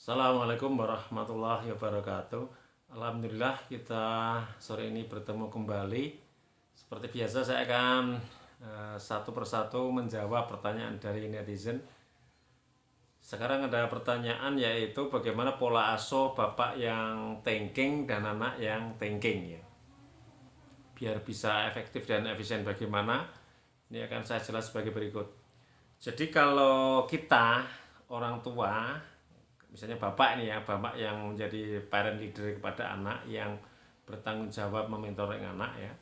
Assalamualaikum warahmatullahi wabarakatuh. Alhamdulillah kita sore ini bertemu kembali. Seperti biasa saya akan satu persatu menjawab pertanyaan dari netizen. Sekarang ada pertanyaan yaitu bagaimana pola asuh bapak yang thinking dan anak yang thinking ya. Biar bisa efektif dan efisien bagaimana? Ini akan saya jelas sebagai berikut. Jadi kalau kita orang tua, misalnya bapak nih ya, bapak yang menjadi parent leader kepada anak, yang bertanggung jawab mementoring anak ya,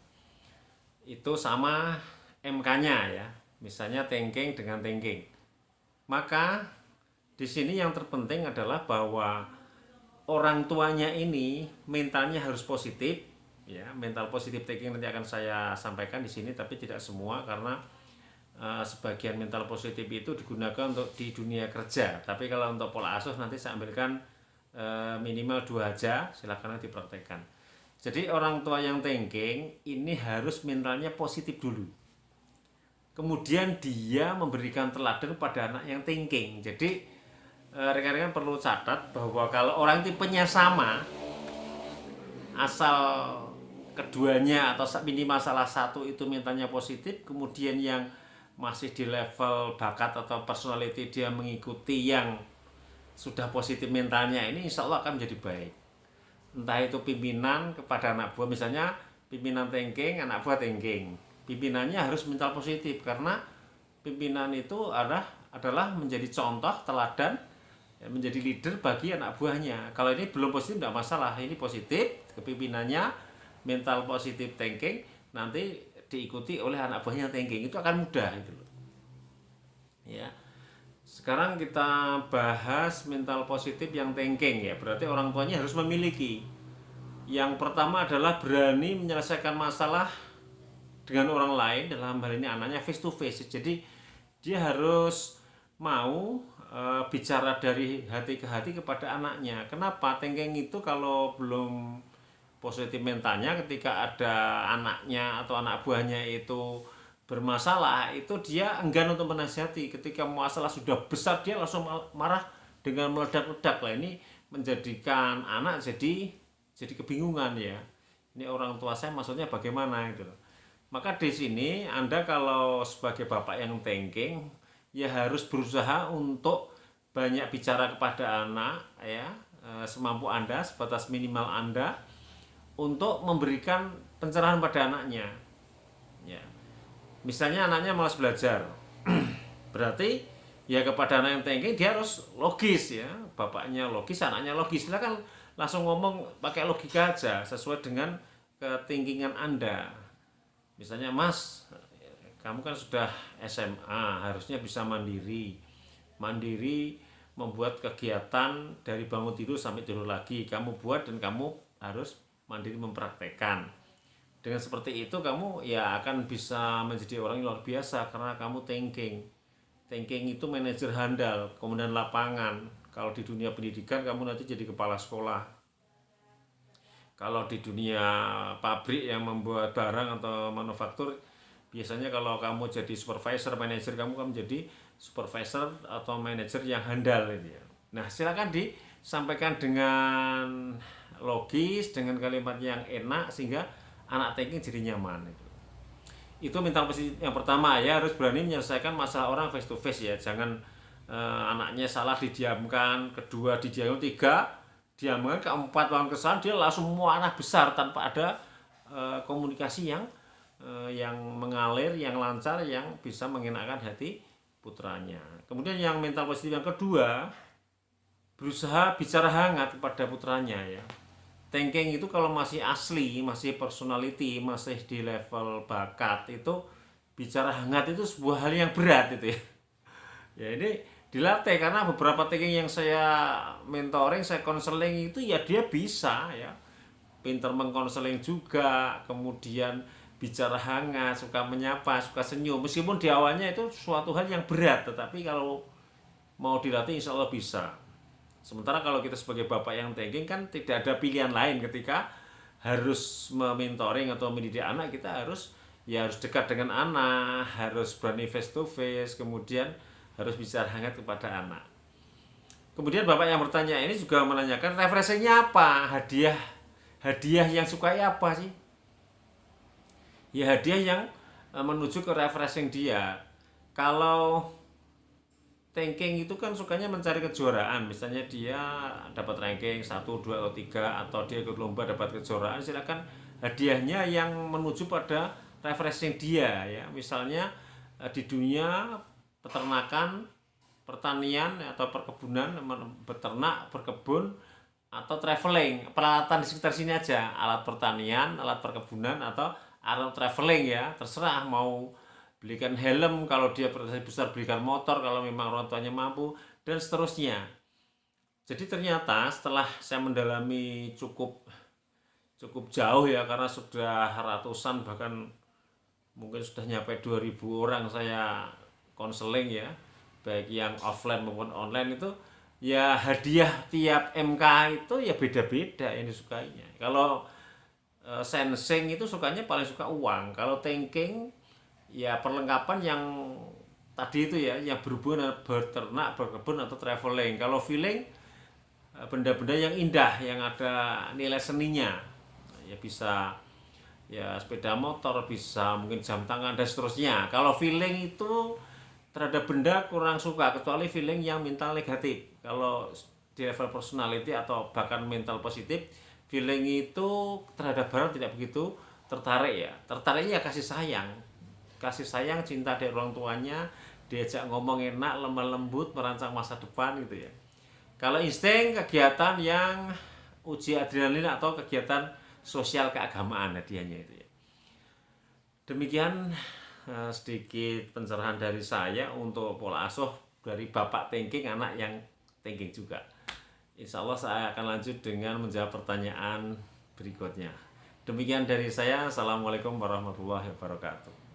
itu sama MK-nya ya, misalnya thinking dengan thinking. Maka di sini yang terpenting adalah bahwa orang tuanya ini mentalnya harus positif ya. Mental positif thinking nanti akan saya sampaikan di sini, tapi tidak semua, karena sebagian mental positif itu digunakan untuk di dunia kerja. Tapi kalau untuk pola asuh nanti saya ambilkan minimal 2 aja, silakan nanti dipraktekkan. Jadi orang tua yang thinking ini harus mentalnya positif dulu, kemudian dia memberikan teladan pada anak yang thinking. Jadi rekan-rekan perlu catat bahwa kalau orang tipenya sama, asal keduanya atau minimal salah satu itu mentalnya positif, kemudian yang masih di level bakat atau personality dia mengikuti yang sudah positif mentalnya, ini insya Allah akan menjadi baik. Entah itu pimpinan kepada anak buah, misalnya pimpinan thinking, anak buah thinking, pimpinannya harus mental positif, karena pimpinan itu adalah menjadi contoh teladan, menjadi leader bagi anak buahnya. Kalau ini belum positif tidak masalah, ini positif, kepimpinannya mental positif thinking, nanti diikuti oleh anak buahnya thinking, itu akan mudah itu ya. Sekarang kita bahas mental positif yang thinking ya. Berarti orang tuanya harus memiliki, yang pertama adalah berani menyelesaikan masalah dengan orang lain, dalam hal ini anaknya face to face. Jadi dia harus mau bicara dari hati ke hati kepada anaknya. Kenapa? Thinking itu kalau belum positif mentalnya, ketika ada anaknya atau anak buahnya itu bermasalah, itu dia enggan untuk menasihati. Ketika masalah sudah besar, dia langsung marah dengan meledak-ledak. Lah ini menjadikan anak jadi kebingungan ya. Ini orang tua saya maksudnya bagaimana itu. Maka di sini Anda kalau sebagai bapak yang thinking ya harus berusaha untuk banyak bicara kepada anak ya, semampu Anda, sebatas minimal Anda, untuk memberikan pencerahan pada anaknya ya. Misalnya anaknya malas belajar, berarti ya kepada anak yang thinking dia harus logis ya. Bapaknya logis, anaknya logis, silakan langsung ngomong pakai logika aja, sesuai dengan ketinggingan Anda. Misalnya, Mas, kamu kan sudah SMA, harusnya bisa mandiri membuat kegiatan dari bangun tidur sampai tidur lagi, kamu buat, dan kamu harus mandiri mempraktekkan. Dengan seperti itu kamu ya akan bisa menjadi orang yang luar biasa, karena kamu thinking itu manajer handal, komandan lapangan. Kalau di dunia pendidikan kamu nanti jadi kepala sekolah. Kalau di dunia pabrik yang membuat barang atau manufaktur, biasanya kalau kamu jadi supervisor, manajer, kamu kan menjadi supervisor atau manajer yang handal ini ya. Nah, silakan disampaikan dengan logis, dengan kalimat yang enak, sehingga anak thinking jadi nyaman. Itu mental positif yang pertama ya, harus berani menyelesaikan masalah orang face to face ya. Jangan anaknya salah didiamkan, kedua didiamkan, tiga diamkan, keempat lawan kesalahan dia langsung marah besar tanpa ada komunikasi yang mengalir, yang lancar, yang bisa mengenakan hati putranya. Kemudian yang mental positif yang kedua, berusaha bicara hangat kepada putranya ya. Thinking itu kalau masih asli, masih personality, masih di level bakat, itu bicara hangat itu sebuah hal yang berat itu ya. Ya ini dilatih, karena beberapa thinking yang saya mentoring, saya konseling itu ya dia bisa ya, pinter mengkonseling juga, kemudian bicara hangat, suka menyapa, suka senyum, meskipun di awalnya itu suatu hal yang berat, tetapi kalau mau dilatih insya Allah bisa. Sementara kalau kita sebagai bapak yang thinking kan tidak ada pilihan lain, ketika harus mementoring atau mendidik anak, kita harus dekat dengan anak, harus berani face to face, kemudian harus bicara hangat kepada anak. Kemudian bapak yang bertanya ini juga menanyakan refreshingnya apa, hadiah yang sukai apa sih? Ya hadiah yang menuju ke refreshing dia. Kalau thinking itu kan sukanya mencari kejuaraan, misalnya dia dapat ranking 1, 2, atau 3, atau dia ikut lomba dapat kejuaraan, silakan hadiahnya yang menuju pada refreshing dia ya. Misalnya di dunia peternakan, pertanian atau perkebunan, beternak, berkebun, atau traveling, peralatan di sekitar sini aja, alat pertanian, alat perkebunan, atau alat traveling ya, terserah mau belikan helm kalau dia besar, belikan motor kalau memang orang tuanya mampu, dan seterusnya. Jadi ternyata setelah saya mendalami cukup cukup jauh ya, karena sudah ratusan, bahkan mungkin sudah nyampe 2000 orang saya konseling ya, baik yang offline maupun online, itu ya hadiah tiap MK itu ya beda-beda yang disukainya. Kalau sensing itu sukanya paling suka uang. Kalau thinking ya perlengkapan yang tadi itu ya, yang berhubungan dengan berternak, berkebun, atau traveling. Kalau feeling benda-benda yang indah, yang ada nilai seninya, ya bisa ya sepeda motor, bisa mungkin jam tangan dan seterusnya. Kalau feeling itu terhadap benda kurang suka, kecuali feeling yang mental negatif. Kalau di level personality atau bahkan mental positif, feeling itu terhadap barang tidak begitu tertarik ya. Tertariknya ya kasih sayang, cinta dari orang tuanya, diajak ngomong enak, lemah lembut, merancang masa depan gitu ya. Kalau insting, kegiatan yang uji adrenalin atau kegiatan sosial keagamaan hadiahnya itu ya. Demikian sedikit pencerahan dari saya untuk pola asuh dari bapak thinking, anak yang thinking juga. Insya Allah saya akan lanjut dengan menjawab pertanyaan berikutnya. Demikian dari saya. Assalamualaikum warahmatullahi wabarakatuh.